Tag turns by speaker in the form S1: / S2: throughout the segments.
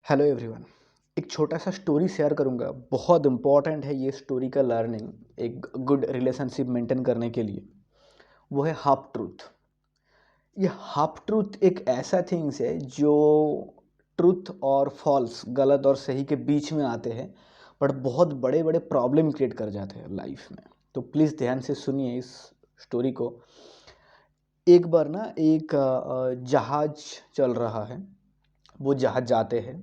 S1: Hello everyone. एक छोटा सा स्टोरी शेयर करूंगा। बहुत इंपॉर्टेंट है ये स्टोरी का लर्निंग एक गुड रिलेशनशिप मेंटेन करने के लिए। वो है हाफ ट्रूथ। ये हाफ ट्रूथ एक ऐसा थिंग्स है जो ट्रूथ और फॉल्स, गलत और सही के बीच में आते हैं, बट बहुत बड़े बड़े प्रॉब्लम क्रिएट कर जाते हैं लाइफ में। तो प्लीज़ ध्यान से सुनिए इस स्टोरी को। एक बार ना एक जहाज चल रहा है। वो जहाँ जाते हैं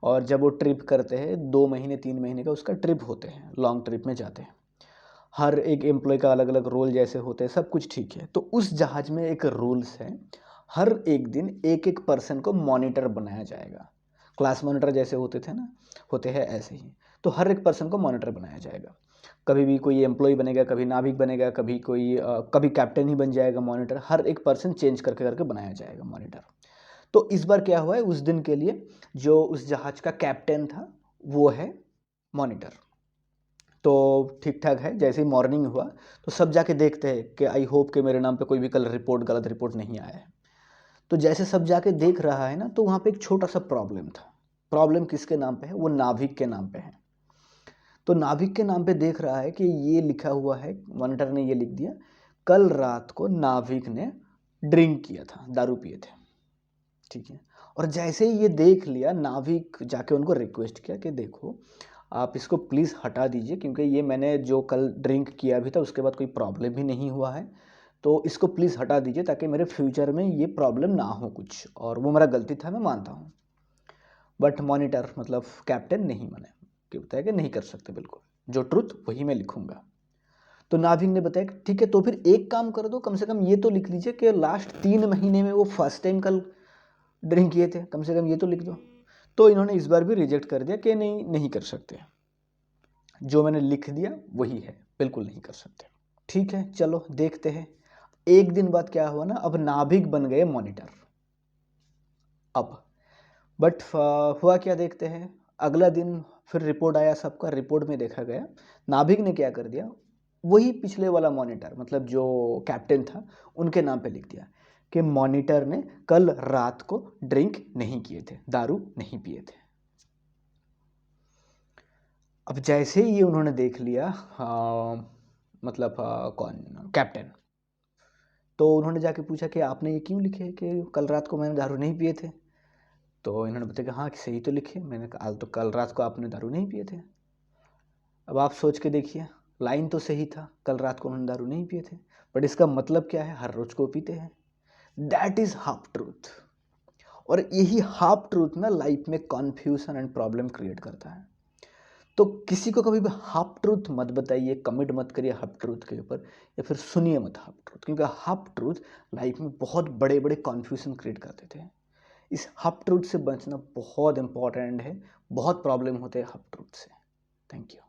S1: और जब वो ट्रिप करते हैं 2 महीने 3 महीने का उसका ट्रिप होते हैं, लॉन्ग ट्रिप में जाते हैं। हर एक एम्प्लॉय का अलग अलग रोल जैसे होते हैं, सब कुछ ठीक है। तो उस जहाज में एक रूल्स है, हर एक दिन एक एक पर्सन को मॉनिटर बनाया जाएगा। क्लास मॉनिटर जैसे होते थे ना, होते हैं ऐसे ही। तो हर एक पर्सन को मॉनिटर बनाया जाएगा। कभी भी कोई एम्प्लॉय बनेगा, कभी नाविक बनेगा, कभी कोई कभी कैप्टन ही बन जाएगा मॉनिटर। हर एक पर्सन चेंज करके करके बनाया जाएगा मॉनिटर। तो इस बार क्या हुआ है, उस दिन के लिए जो उस जहाज का कैप्टन था वो है मॉनिटर। तो ठीक ठाक है। जैसे ही मॉर्निंग हुआ तो सब जाके देखते हैं कि आई होप कि मेरे नाम पे कोई भी कल रिपोर्ट, गलत रिपोर्ट नहीं आया है। तो जैसे सब जाके देख रहा है ना, तो वहाँ पे एक छोटा सा प्रॉब्लम था। प्रॉब्लम किसके नाम पे है? वो नाविक के नाम पे है। तो नाविक के नाम पे देख रहा है कि ये लिखा हुआ है, मॉनिटर ने ये लिख दिया, कल रात को नाविक ने ड्रिंक किया था, दारू पिए थे। ठीक है। और जैसे ही ये देख लिया, नाविक जाके उनको रिक्वेस्ट किया कि देखो, आप इसको प्लीज़ हटा दीजिए, क्योंकि ये मैंने जो कल ड्रिंक किया भी था उसके बाद कोई प्रॉब्लम भी नहीं हुआ है। तो इसको प्लीज़ हटा दीजिए ताकि मेरे फ्यूचर में ये प्रॉब्लम ना हो कुछ, और वो मेरा गलती था, मैं मानता हूँ। बट मॉनिटर मतलब कैप्टन नहीं माने, कि बताया कि नहीं कर सकते, बिल्कुल जो ट्रुथ वही मैं लिखूंगा। तो नाविक ने बताया कि ठीक है, तो फिर एक काम कर दो, कम से कम ये तो लिख लीजिए कि लास्ट 3 महीने में वो फर्स्ट टाइम कल ड्रिंक किए थे, कम से कम ये तो लिख दो। तो इन्होंने इस बार भी रिजेक्ट कर दिया कि नहीं, नहीं कर सकते, जो मैंने लिख दिया वही है, बिल्कुल नहीं कर सकते। ठीक है, चलो देखते हैं। एक दिन बाद क्या हुआ ना, अब नाभिक बन गए मॉनिटर। अब बट हुआ क्या देखते हैं। अगला दिन फिर रिपोर्ट आया सबका। रिपोर्ट में देखा गया नाभिक ने क्या कर दिया, वही पिछले वाला मॉनिटर मतलब जो कैप्टन था उनके नाम पे लिख दिया कि मॉनिटर ने कल रात को ड्रिंक नहीं किए थे, दारू नहीं पिए थे। अब जैसे ही ये उन्होंने देख लिया, मतलब कौन, कैप्टन। तो उन्होंने जाके पूछा कि आपने ये क्यों लिखे कि कल रात को मैंने दारू नहीं पिए थे। तो इन्होंने बताया कि हाँ, सही तो लिखे, मैंने कहा तो कल रात को आपने दारू नहीं पिए थे। अब आप सोच के देखिए, लाइन तो सही था, कल रात को उन्होंने दारू नहीं पिए थे, बट इसका मतलब क्या है, हर रोज को पीते हैं। That is half truth. और यही हाफ ट्रूथ ना लाइफ में कॉन्फ्यूजन एंड प्रॉब्लम क्रिएट करता है। तो किसी को कभी भी हाफ ट्रूथ मत बताइए, कमिट मत करिए हाफ ट्रूथ के ऊपर, या फिर सुनिए मत हाफ ट्रूथ, क्योंकि हाफ ट्रूथ लाइफ में बहुत बड़े बड़े कॉन्फ्यूजन क्रिएट कर देते हैं। इस हाफ ट्रूथ से बचना बहुत इंपॉर्टेंट है। बहुत प्रॉब्लम होते हैं हाफ ट्रूथ से। Thank you.